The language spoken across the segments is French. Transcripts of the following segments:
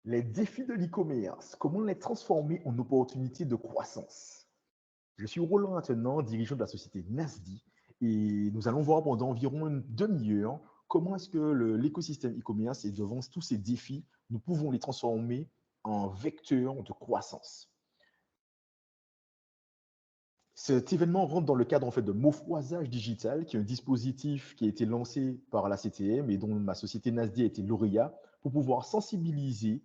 Les défis de l'e-commerce, comment les transformer en opportunités de croissance? Je suis Roland maintenant, dirigeant de la société Nasdi, et nous allons voir pendant environ une demi-heure comment est-ce que l'écosystème e-commerce et devant tous ces défis, nous pouvons les transformer en vecteurs de croissance. Cet événement rentre dans le cadre en fait de Mofroisage Digital, qui est un dispositif qui a été lancé par la CTM et dont ma société Nasdi a été lauréat pour pouvoir sensibiliser,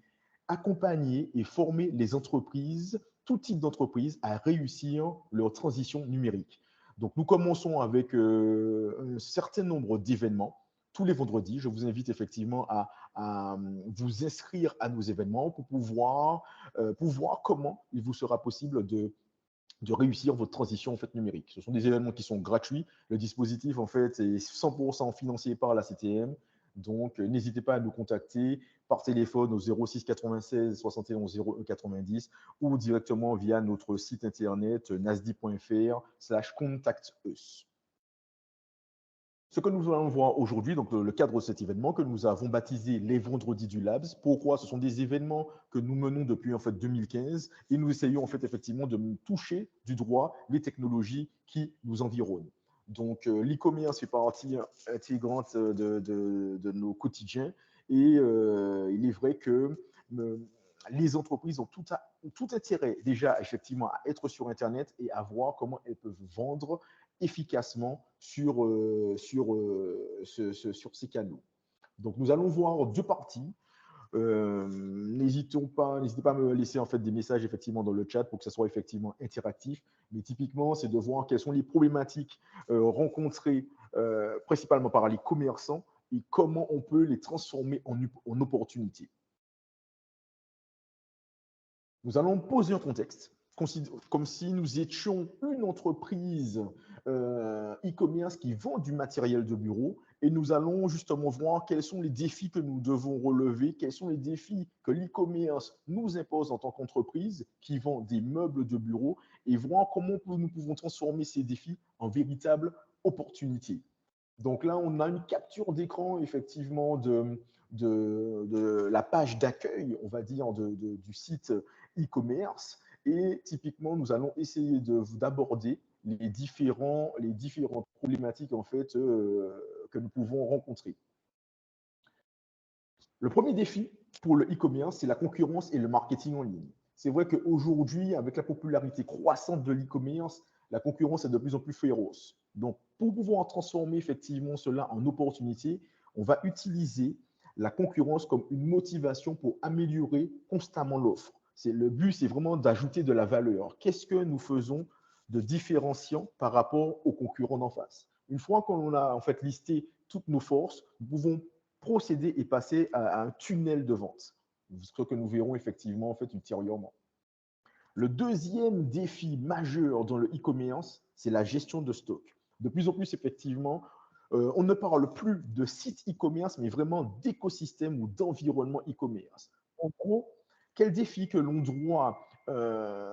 accompagner et former les entreprises, tout type d'entreprise, à réussir leur transition numérique. Donc nous commençons avec un certain nombre d'événements tous les vendredis. Je vous invite effectivement à vous inscrire à nos événements pour voir comment il vous sera possible de réussir votre transition en fait, numérique. Ce sont des événements qui sont gratuits. Le dispositif en fait, est 100% financé par la CTM. Donc, n'hésitez pas à nous contacter par téléphone au 06 96 71 01 90 ou directement via notre site internet nasdi.fr/contact us. Ce que nous allons voir aujourd'hui, donc le cadre de cet événement que nous avons baptisé les Vendredis du Labs. Pourquoi? Ce sont des événements que nous menons depuis en fait 2015 et nous essayons en fait effectivement de toucher du droit les technologies qui nous environnent. Donc l'e-commerce fait partie intégrante de nos quotidiens et il est vrai que les entreprises ont tout intérêt déjà effectivement à être sur Internet et à voir comment elles peuvent vendre efficacement sur ces canaux. Donc, nous allons voir deux parties. N'hésitez pas à me laisser en fait des messages effectivement dans le chat pour que ça soit effectivement interactif. Mais typiquement, c'est de voir quelles sont les problématiques rencontrées principalement par les commerçants et comment on peut les transformer en opportunités. Nous allons poser un contexte, comme si nous étions une entreprise e-commerce qui vend du matériel de bureau et nous allons justement voir quels sont les défis que nous devons relever, quels sont les défis que l'e-commerce nous impose en tant qu'entreprise qui vend des meubles de bureau et voir comment nous pouvons transformer ces défis en véritables opportunités. Donc là, on a une capture d'écran effectivement de la page d'accueil, on va dire, du site e-commerce. Et typiquement, nous allons essayer d'aborder les différentes problématiques en fait, que nous pouvons rencontrer. Le premier défi pour le e-commerce, c'est la concurrence et le marketing en ligne. C'est vrai qu'aujourd'hui, avec la popularité croissante de l'e-commerce, la concurrence est de plus en plus féroce. Donc, pour pouvoir transformer effectivement cela en opportunité, on va utiliser la concurrence comme une motivation pour améliorer constamment l'offre. Le but, c'est vraiment d'ajouter de la valeur. Qu'est-ce que nous faisons de différenciant par rapport aux concurrents d'en face? Une fois qu'on a en fait listé toutes nos forces, nous pouvons procéder et passer à un tunnel de vente, ce que nous verrons effectivement en fait ultérieurement. Le deuxième défi majeur dans le e-commerce, c'est la gestion de stock. De plus en plus, effectivement, on ne parle plus de site e-commerce, mais vraiment d'écosystème ou d'environnement e-commerce. En gros, quel défi que l'on doit,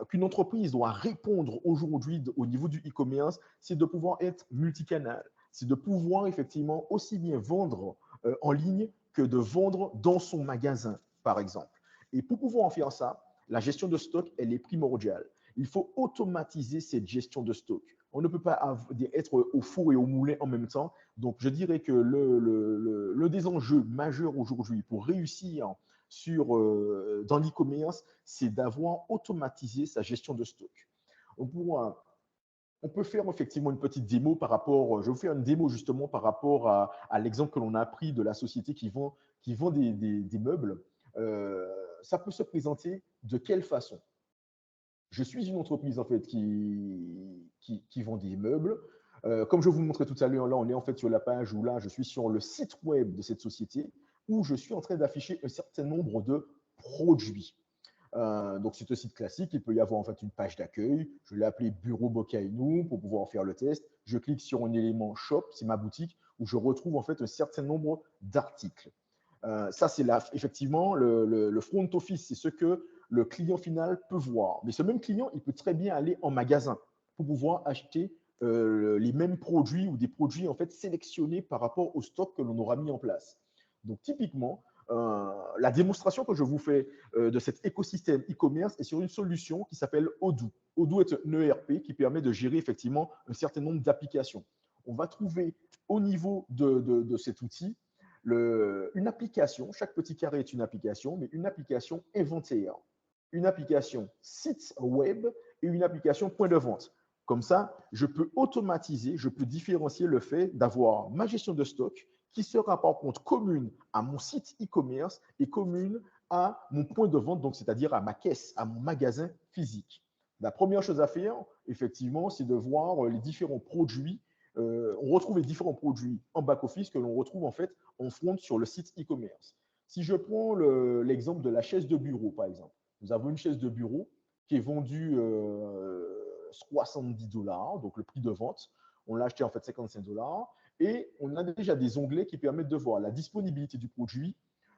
qu'une entreprise doit répondre aujourd'hui au niveau du e-commerce, c'est de pouvoir être multicanal, c'est de pouvoir effectivement aussi bien vendre en ligne que de vendre dans son magasin, par exemple. Et pour pouvoir en faire ça, la gestion de stock, elle est primordiale. Il faut automatiser cette gestion de stock. On ne peut pas être au four et au moulin en même temps. Donc, je dirais que le des enjeux majeurs aujourd'hui pour réussir dans l'e-commerce, c'est d'avoir automatisé sa gestion de stock. On peut faire effectivement une petite démo par rapport, je vais vous faire une démo justement par rapport à l'exemple que l'on a pris de la société qui vend des meubles. Ça peut se présenter de quelle façon? Je suis une entreprise en fait qui vend des meubles. Comme je vous montrais tout à l'heure, là on est en fait sur la page où là je suis sur le site web de cette société où je suis en train d'afficher un certain nombre de produits. Donc c'est un site classique, il peut y avoir en fait une page d'accueil, je l'ai appelé Bureau Bocainou pour pouvoir faire le test. Je clique sur un élément shop, c'est ma boutique, où je retrouve en fait un certain nombre d'articles. Ça, c'est effectivement le front office, c'est ce que le client final peut voir. Mais ce même client, il peut très bien aller en magasin pour pouvoir acheter les mêmes produits ou des produits en fait sélectionnés par rapport au stock que l'on aura mis en place. Donc typiquement, la démonstration que je vous fais de cet écosystème e-commerce est sur une solution qui s'appelle Odoo. Odoo est un ERP qui permet de gérer effectivement un certain nombre d'applications. On va trouver au niveau de cet outil une application, chaque petit carré est une application, mais une application inventaire, une application site web et une application point de vente. Comme ça, je peux automatiser, je peux différencier le fait d'avoir ma gestion de stock qui sera par contre commune à mon site e-commerce et commune à mon point de vente, donc c'est-à-dire à ma caisse, à mon magasin physique. La première chose à faire, effectivement, c'est de voir les différents produits. On retrouve les différents produits en back-office que l'on retrouve en fait en front sur le site e-commerce. Si je prends l'exemple de la chaise de bureau, par exemple, nous avons une chaise de bureau qui est vendue 70 $, donc le prix de vente. On l'a acheté en fait 55 $. Et on a déjà des onglets qui permettent de voir la disponibilité du produit,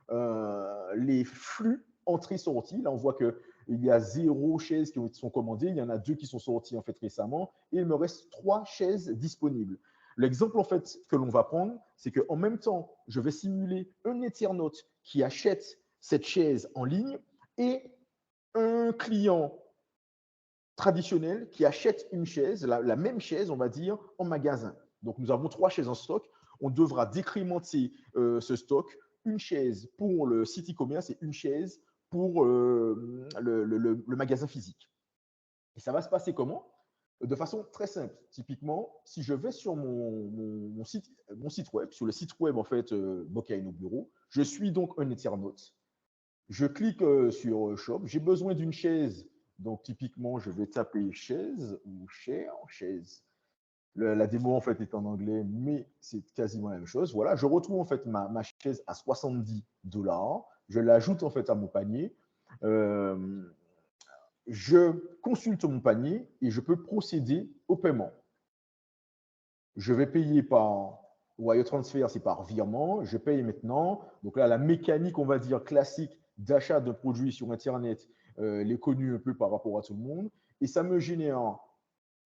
les flux entrées-sorties. Là, on voit qu'il y a 0 chaises qui sont commandées. Il y en a 2 qui sont sorties en fait récemment. Et il me reste 3 chaises disponibles. L'exemple en fait que l'on va prendre, c'est qu'en même temps, je vais simuler un internaute qui achète cette chaise en ligne et un client traditionnel qui achète une chaise, la même chaise, on va dire, en magasin. Donc, nous avons 3 chaises en stock. On devra décrémenter ce stock, une chaise pour le site e-commerce et une chaise pour le magasin physique. Et ça va se passer comment? De façon très simple. Typiquement, si je vais sur mon site web, sur le site web en fait Bocaino Bureau, je suis donc un internaute. Je clique sur Shop. J'ai besoin d'une chaise. Donc, typiquement, je vais taper chaise ou chaise. La démo, en fait, est en anglais, mais c'est quasiment la même chose. Voilà, je retrouve, en fait, ma chaise à 70 $. Je l'ajoute, en fait, à mon panier. Je consulte mon panier et je peux procéder au paiement. Je vais payer par wire transfer, c'est par virement. Je paye maintenant. Donc là, la mécanique, on va dire, classique d'achat de produits sur Internet, elle est connue un peu par rapport à tout le monde. Et ça me génère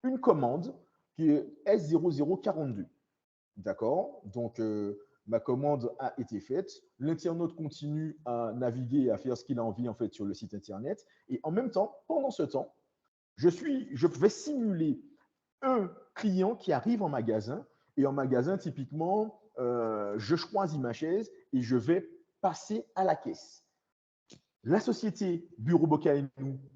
une commande qui est S0042. D'accord? Donc, ma commande a été faite. L'internaute continue à naviguer et à faire ce qu'il a envie en fait sur le site Internet. Et en même temps, pendant ce temps, je vais simuler un client qui arrive en magasin. Et en magasin, typiquement, je choisis ma chaise et je vais passer à la caisse. La société Bureau Bocaino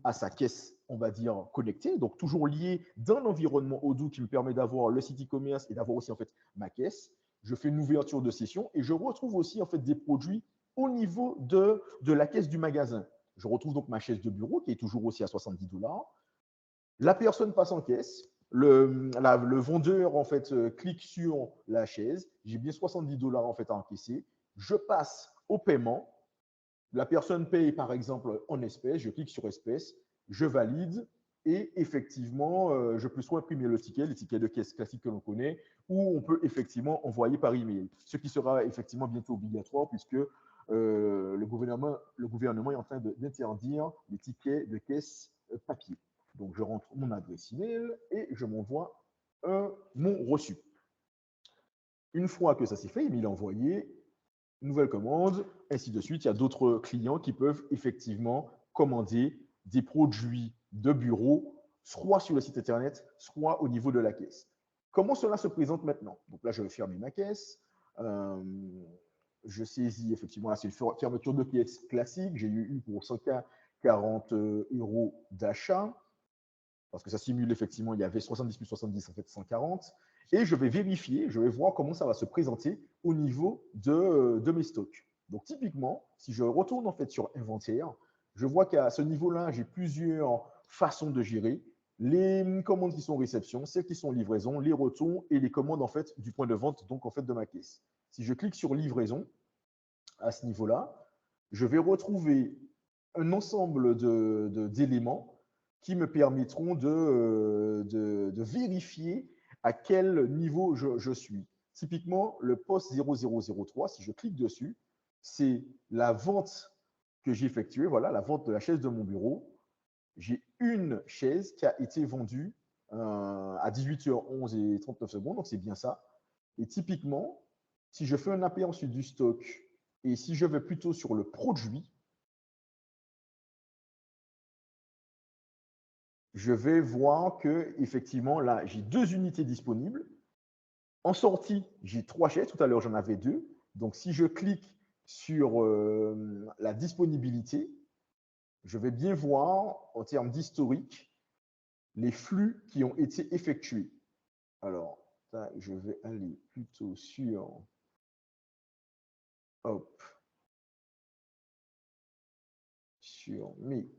a sa caisse, on va dire, connectée, donc toujours liée d'un environnement Odoo qui me permet d'avoir le site e-commerce et d'avoir aussi en fait ma caisse. Je fais une ouverture de session et je retrouve aussi en fait des produits au niveau de la caisse du magasin. Je retrouve donc ma chaise de bureau qui est toujours aussi à 70 $. La personne passe en caisse. Le vendeur en fait clique sur la chaise. J'ai bien 70 $ en fait à encaisser. Je passe au paiement. La personne paye par exemple en espèces. Je clique sur espèces. Je valide. Et effectivement, je peux soit imprimer le ticket, les tickets de caisse classiques que l'on connaît, ou on peut effectivement envoyer par email. Ce qui sera effectivement bientôt obligatoire puisque le gouvernement est en train d'interdire les tickets de caisse papier. Donc, je rentre mon adresse email et je m'envoie mon reçu. Une fois que ça s'est fait, il est envoyé, nouvelle commande, ainsi de suite. Il y a d'autres clients qui peuvent effectivement commander des produits de bureau, soit sur le site Internet, soit au niveau de la caisse. Comment cela se présente maintenant? Donc là, je vais fermer ma caisse. Je saisis effectivement, là, c'est une fermeture de caisse classique. J'ai eu pour 140 € d'achat. Parce que ça simule effectivement, il y avait 70 plus 70, en fait 140. Et je vais vérifier, je vais voir comment ça va se présenter au niveau de mes stocks. Donc typiquement, si je retourne en fait sur inventaire, je vois qu'à ce niveau-là, j'ai plusieurs façons de gérer. Les commandes qui sont réception, celles qui sont livraison, les retours et les commandes en fait du point de vente, donc en fait de ma caisse. Si je clique sur livraison, à ce niveau-là, je vais retrouver un ensemble d'éléments qui me permettront de vérifier à quel niveau je suis. Typiquement, le poste 0003, si je clique dessus, c'est la vente que j'ai effectuée, voilà, la vente de la chaise de mon bureau. J'ai une chaise qui a été vendue à 18h11 et 39 secondes, donc c'est bien ça. Et typiquement, si je fais un aperçu du stock Et si je vais plutôt sur le produit, je vais voir que effectivement là, j'ai 2 unités disponibles. En sortie, j'ai 3 chaises. Tout à l'heure, j'en avais 2. Donc, si je clique sur la disponibilité, je vais bien voir en termes d'historique les flux qui ont été effectués. Alors, là, je vais aller plutôt sur mes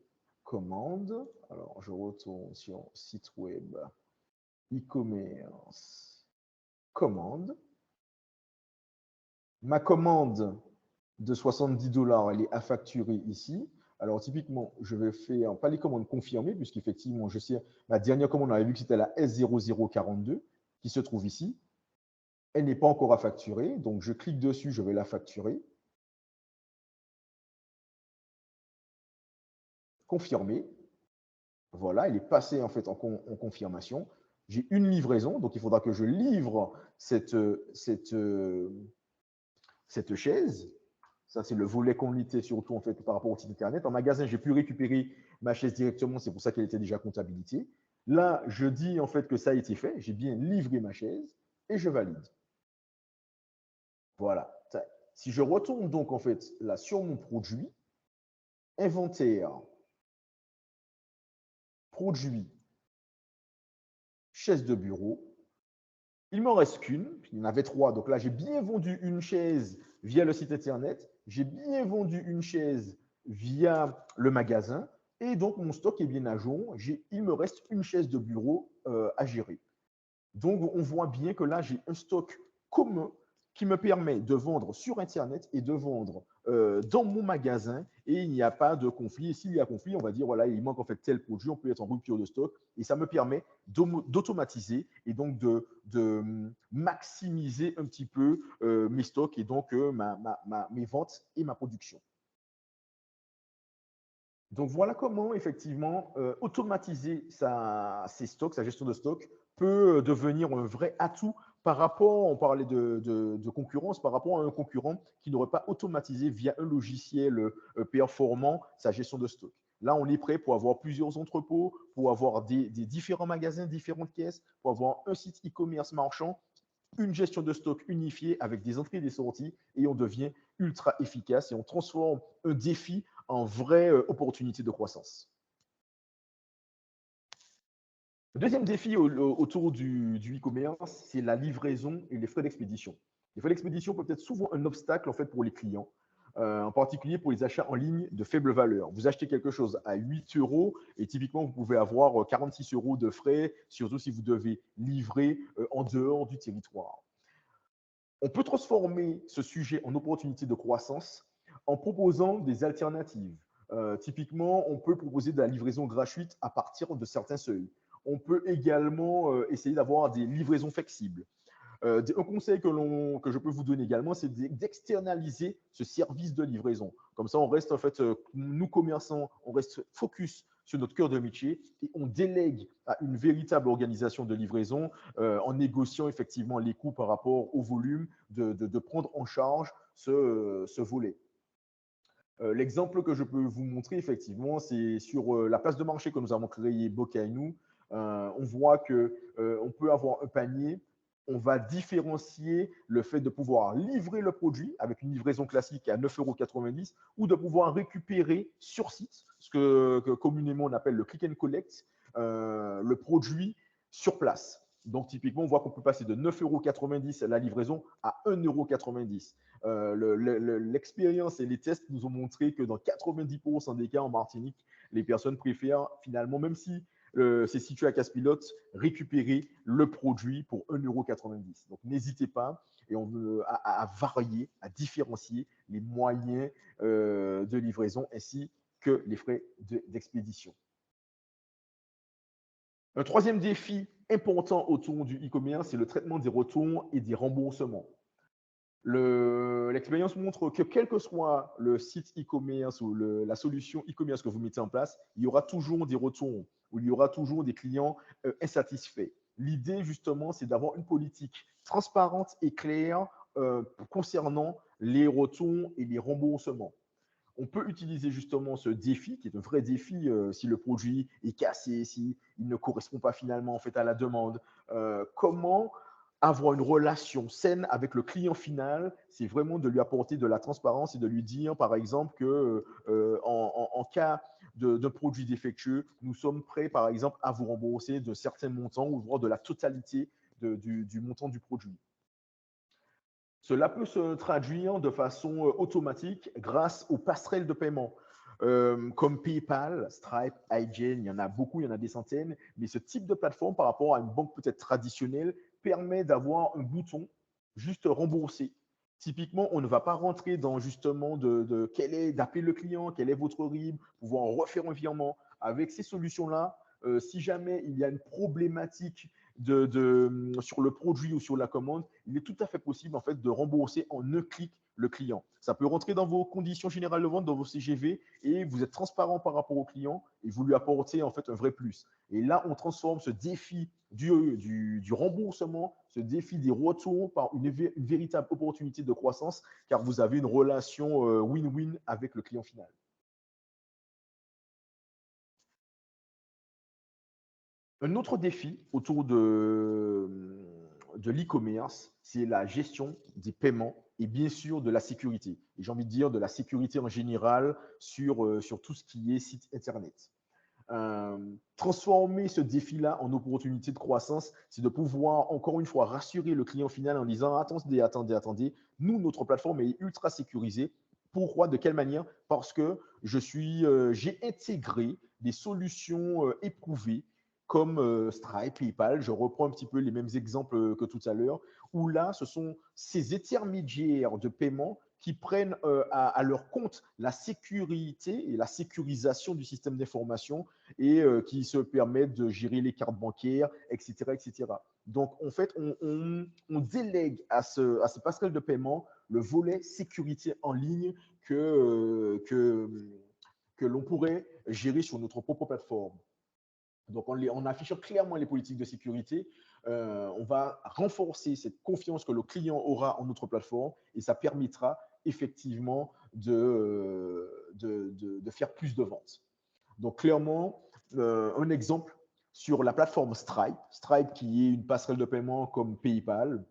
commandes. Alors, je retourne sur site web, e-commerce, commande. Ma commande de 70 $, elle est à facturer ici. Alors, typiquement, je vais faire, pas les commandes confirmées, puisqu'effectivement, je sais, ma dernière commande, on avait vu que c'était la S0042 qui se trouve ici. Elle n'est pas encore à facturer, donc je clique dessus, je vais la facturer. Confirmer. Voilà, elle est passée en fait en confirmation. J'ai une livraison, donc il faudra que je livre cette chaise. Ça, c'est le volet qualité, surtout en fait par rapport au site internet. En magasin, j'ai pu récupérer ma chaise directement, c'est pour ça qu'elle était déjà comptabilisée. Là, je dis en fait que ça a été fait, j'ai bien livré ma chaise et je valide. Voilà. Si je retourne donc en fait là sur mon produit, inventaire, produit, chaise de bureau, il m'en reste qu'une, il y en avait 3, donc là j'ai bien vendu une chaise via le site internet, j'ai bien vendu une chaise via le magasin, et donc mon stock est bien à jour, il me reste une chaise de bureau à gérer. Donc on voit bien que là j'ai un stock commun qui me permet de vendre sur internet et de vendre dans mon magasin, et il n'y a pas de conflit. Et s'il y a conflit, on va dire voilà, il manque en fait tel produit, on peut être en rupture de stock, et ça me permet d'automatiser et donc de maximiser un petit peu mes stocks et donc mes ventes et ma production. Donc voilà comment effectivement automatiser ses stocks, sa gestion de stock peut devenir un vrai atout par rapport, on parlait de concurrence, par rapport à un concurrent qui n'aurait pas automatisé via un logiciel performant sa gestion de stock. Là, on est prêt pour avoir plusieurs entrepôts, pour avoir des différents magasins, différentes caisses, pour avoir un site e-commerce marchand, une gestion de stock unifiée avec des entrées et des sorties, et on devient ultra efficace et on transforme un défi en vraie opportunité de croissance. Le deuxième défi autour du e-commerce, c'est la livraison et les frais d'expédition. Les frais d'expédition peuvent être souvent un obstacle en fait pour les clients, en particulier pour les achats en ligne de faible valeur. Vous achetez quelque chose à 8 € et typiquement, vous pouvez avoir 46 € de frais, surtout si vous devez livrer en dehors du territoire. On peut transformer ce sujet en opportunité de croissance en proposant des alternatives. Typiquement, on peut proposer de la livraison gratuite à partir de certains seuils. On peut également essayer d'avoir des livraisons flexibles. Un conseil que je peux vous donner également, c'est d'externaliser ce service de livraison. Comme ça, on reste en fait, nous commerçants, on reste focus sur notre cœur de métier et on délègue à une véritable organisation de livraison en négociant effectivement les coûts par rapport au volume, de prendre en charge ce volet. L'exemple que je peux vous montrer effectivement, c'est sur la place de marché que nous avons créée Bocainou. On voit qu'on peut avoir un panier. On va différencier le fait de pouvoir livrer le produit avec une livraison classique à 9,90 € ou de pouvoir récupérer sur site, ce que communément on appelle le click and collect, le produit sur place. Donc, typiquement, on voit qu'on peut passer de 9,90 € la livraison à 1,90 €. L'expérience et les tests nous ont montré que dans 90% des cas en Martinique, les personnes préfèrent finalement, même si c'est situé à Casse-Pilote, récupérer le produit pour 1,90 €. Donc, n'hésitez pas et on veut à varier, à différencier les moyens de livraison ainsi que les frais d'expédition. Un troisième défi important autour du e-commerce, c'est le traitement des retours et des remboursements. L'expérience montre que quel que soit le site e-commerce ou la solution e-commerce que vous mettez en place, il y aura toujours des retours ou il y aura toujours des clients insatisfaits. L'idée, justement, c'est d'avoir une politique transparente et claire concernant les retours et les remboursements. On peut utiliser justement ce défi, qui est un vrai défi, si le produit est cassé, s'il ne correspond pas finalement en fait à la demande. Comment avoir une relation saine avec le client final, c'est vraiment de lui apporter de la transparence et de lui dire, par exemple, que en cas de produit défectueux, nous sommes prêts, par exemple, à vous rembourser de certains montants ou voire de la totalité du montant du produit. Cela peut se traduire de façon automatique grâce aux passerelles de paiement. Comme PayPal, Stripe, iGen, il y en a beaucoup, il y en a des centaines, mais ce type de plateforme par rapport à une banque peut-être traditionnelle permet d'avoir un bouton juste rembourser. Typiquement, on ne va pas rentrer dans justement d'appeler le client, quel est votre RIB, pouvoir refaire un virement. Avec ces solutions-là, si jamais il y a une problématique sur le produit ou sur la commande, il est tout à fait possible en fait de rembourser en un clic le client. Ça peut rentrer dans vos conditions générales de vente, dans vos CGV, et vous êtes transparent par rapport au client et vous lui apportez en fait un vrai plus. Et là, on transforme ce défi du remboursement, ce défi des retours par une véritable opportunité de croissance, car vous avez une relation win-win avec le client final. Un autre défi autour de l'e-commerce, c'est la gestion des paiements et bien sûr de la sécurité. Et j'ai envie de dire de la sécurité en général sur tout ce qui est site Internet. Euh, Transformer ce défi-là en opportunité de croissance, c'est de pouvoir, encore une fois, rassurer le client final en disant attendez, attendez, attendez, nous, notre plateforme est ultra sécurisée. Pourquoi? De quelle manière? Parce que j'ai intégré des solutions éprouvées comme Stripe, PayPal. Je reprends un petit peu les mêmes exemples que tout à l'heure, où là, ce sont ces intermédiaires de paiement qui prennent à leur compte la sécurité et la sécurisation du système d'information et qui se permettent de gérer les cartes bancaires, etc. etc. Donc, en fait, on délègue à ces passerelles de paiement le volet sécurité en ligne que l'on pourrait gérer sur notre propre plateforme. Donc, en affichant clairement les politiques de sécurité, on va renforcer cette confiance que le client aura en notre plateforme et ça permettra effectivement de faire plus de ventes. Donc, clairement, un exemple sur la plateforme Stripe, Stripe qui est une passerelle de paiement comme PayPal,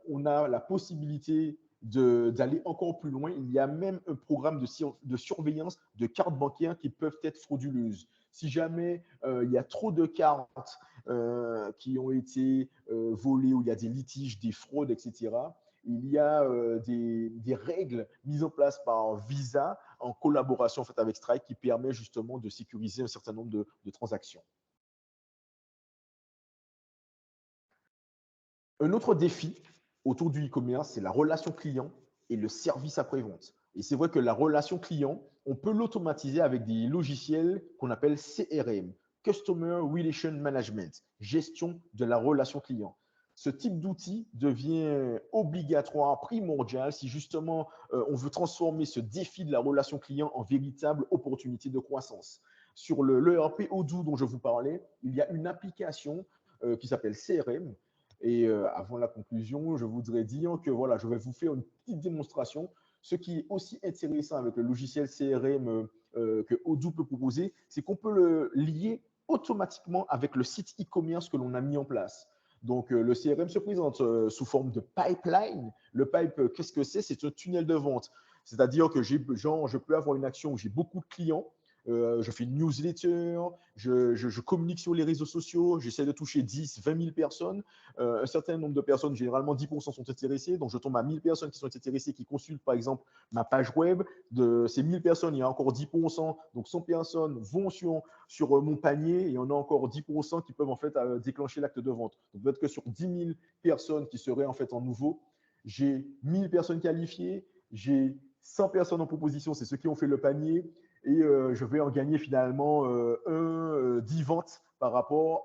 on a la possibilité d'aller encore plus loin. Il y a même un programme de surveillance de cartes bancaires qui peuvent être frauduleuses. Si jamais il y a trop de cartes qui ont été volées ou il y a des litiges, des fraudes, etc., il y a des règles mises en place par Visa en collaboration en fait, avec Stripe qui permet justement de sécuriser un certain nombre de transactions. Un autre défi autour du e-commerce, c'est la relation client et le service après-vente. Et c'est vrai que la relation client, on peut l'automatiser avec des logiciels qu'on appelle CRM, Customer Relation Management, gestion de la relation client. Ce type d'outil devient obligatoire, primordial, si justement on veut transformer ce défi de la relation client en véritable opportunité de croissance. Sur l'ERP Odoo dont je vous parlais, il y a une application qui s'appelle CRM et avant la conclusion, je voudrais dire que voilà, je vais vous faire une petite démonstration. Ce qui est aussi intéressant avec le logiciel CRM que Odoo peut proposer, c'est qu'on peut le lier automatiquement avec le site e-commerce que l'on a mis en place. Donc, le CRM se présente sous forme de pipeline. Le pipe, qu'est-ce que c'est? C'est un tunnel de vente. C'est-à-dire que je peux avoir une action où j'ai beaucoup de clients, je fais une newsletter, je communique sur les réseaux sociaux, j'essaie de toucher 10, 20 000 personnes. Un certain nombre de personnes, généralement 10% sont intéressées, donc je tombe à 1000 personnes qui sont intéressées, qui consultent par exemple ma page web. De ces 1000 personnes, il y a encore 10%, donc 100 personnes vont sur mon panier et on a encore 10% qui peuvent en fait déclencher l'acte de vente. Donc peut-être que sur 10 000 personnes qui seraient en fait en nouveau, j'ai 1000 personnes qualifiées, j'ai 100 personnes en proposition, c'est ceux qui ont fait le panier, et je vais en gagner finalement 10 ventes par rapport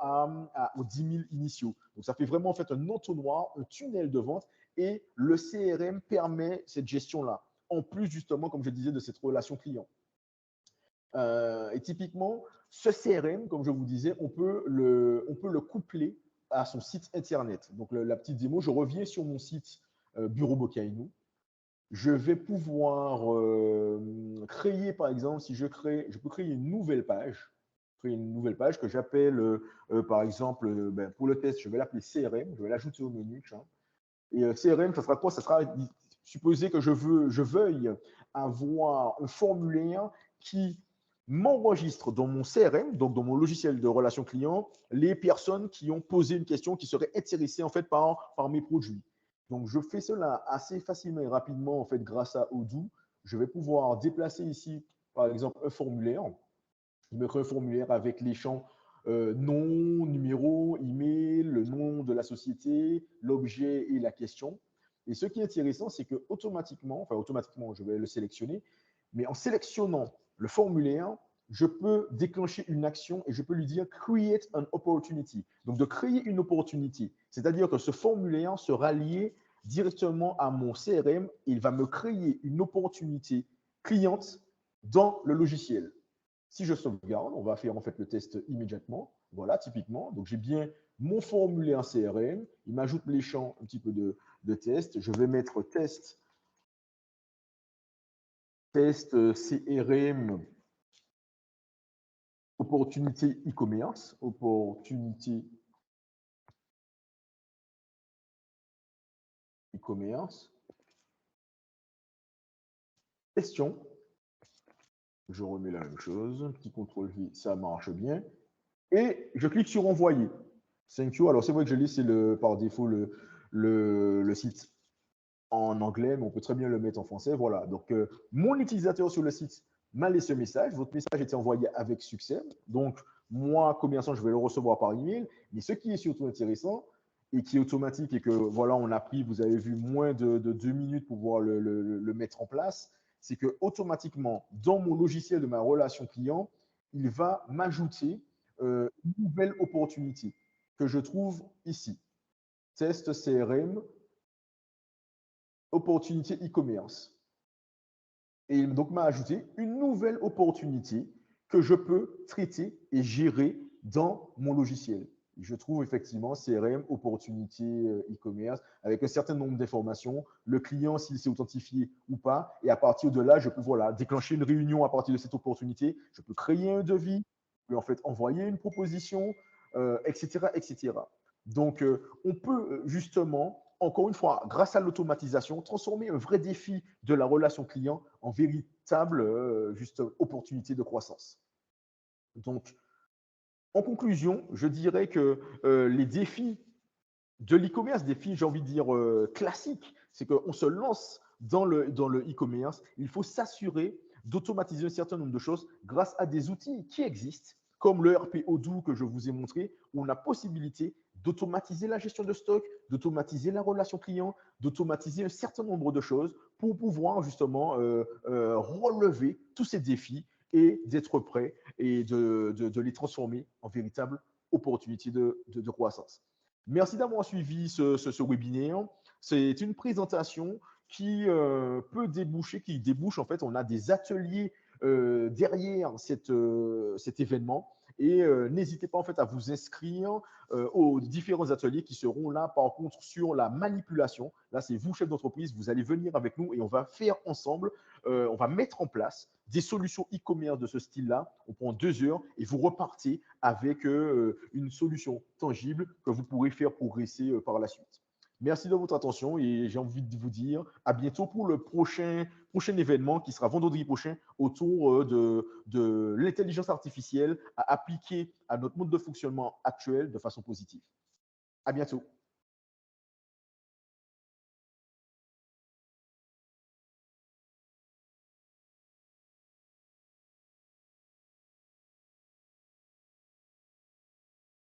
aux 10 000 initiaux. Donc, ça fait vraiment en fait un entonnoir, un tunnel de vente et le CRM permet cette gestion-là, en plus justement, comme je disais, de cette relation client. Et typiquement, ce CRM, comme je vous disais, on peut le coupler à son site internet. Donc, la petite démo, je reviens sur mon site Bureau Bocainu. Je vais pouvoir créer, par exemple, si je peux créer une nouvelle page, que j'appelle, par exemple, pour le test, je vais l'appeler CRM, je vais l'ajouter au menu. Et CRM, ça sera quoi? Ça sera, supposer que je veuille avoir un formulaire qui m'enregistre dans mon CRM, donc dans mon logiciel de relation client, les personnes qui ont posé une question, qui seraient intéressées en fait par mes produits. Donc, je fais cela assez facilement et rapidement en fait grâce à Odoo. Je vais pouvoir déplacer ici, par exemple, un formulaire. Il me crée un formulaire avec les champs nom, numéro, email, le nom de la société, l'objet et la question. Et ce qui est intéressant, c'est que automatiquement, je vais le sélectionner, mais en sélectionnant le formulaire, je peux déclencher une action et je peux lui dire create an opportunity. Donc, de créer une opportunité. C'est-à-dire que ce formulaire sera lié directement à mon CRM et il va me créer une opportunité cliente dans le logiciel. Si je sauvegarde, on va faire en fait le test immédiatement. Voilà, typiquement. Donc, j'ai bien mon formulaire CRM. Il m'ajoute les champs un petit peu de test. Je vais mettre test CRM opportunité e-commerce, opportunité e-commerce, question. Je remets la même chose, petit contrôle V, ça marche bien. Et je clique sur envoyer. Thank you. Alors, c'est vrai que je lis, c'est par défaut le site en anglais, mais on peut très bien le mettre en français. Voilà. Donc, mon utilisateur sur le site m'a laissé un message. Votre message a été envoyé avec succès. Donc, moi, commerçant, je vais le recevoir par email. Mais ce qui est surtout intéressant et qui est automatique et que, voilà, on a pris, vous avez vu, moins de 2 minutes pour pouvoir le mettre en place, c'est que automatiquement, dans mon logiciel de ma relation client, il va m'ajouter une nouvelle opportunité que je trouve ici. Test CRM, opportunité e-commerce. Et il donc m'a ajouté une nouvelle opportunité que je peux traiter et gérer dans mon logiciel. Je trouve effectivement CRM, opportunité e-commerce, avec un certain nombre d'informations, le client s'il s'est authentifié ou pas, et à partir de là, je peux voilà, déclencher une réunion à partir de cette opportunité, je peux créer un devis, je peux en fait envoyer une proposition, etc., etc. Donc, on peut justement, encore une fois, grâce à l'automatisation, transformer un vrai défi de la relation client en véritable juste opportunité de croissance. Donc, en conclusion, je dirais que les défis de l'e-commerce, défis, j'ai envie de dire, classiques, c'est qu'on se lance dans le e-commerce, il faut s'assurer d'automatiser un certain nombre de choses grâce à des outils qui existent, comme le RP Odoo que je vous ai montré, où on a possibilité d'automatiser la gestion de stock, d'automatiser la relation client, d'automatiser un certain nombre de choses pour pouvoir justement relever tous ces défis et d'être prêt et de les transformer en véritables opportunités de croissance. Merci d'avoir suivi ce webinaire. C'est une présentation qui peut déboucher, qui débouche en fait, on a des ateliers derrière cet événement et n'hésitez pas en fait à vous inscrire aux différents ateliers qui seront là par contre sur la manipulation. Là, c'est vous, chef d'entreprise, vous allez venir avec nous et on va faire ensemble, on va mettre en place des solutions e-commerce de ce style-là. On prend 2 heures et vous repartez avec une solution tangible que vous pourrez faire progresser par la suite. Merci de votre attention et j'ai envie de vous dire à bientôt pour le prochain événement qui sera vendredi prochain autour de l'intelligence artificielle à appliquer à notre mode de fonctionnement actuel de façon positive. À bientôt.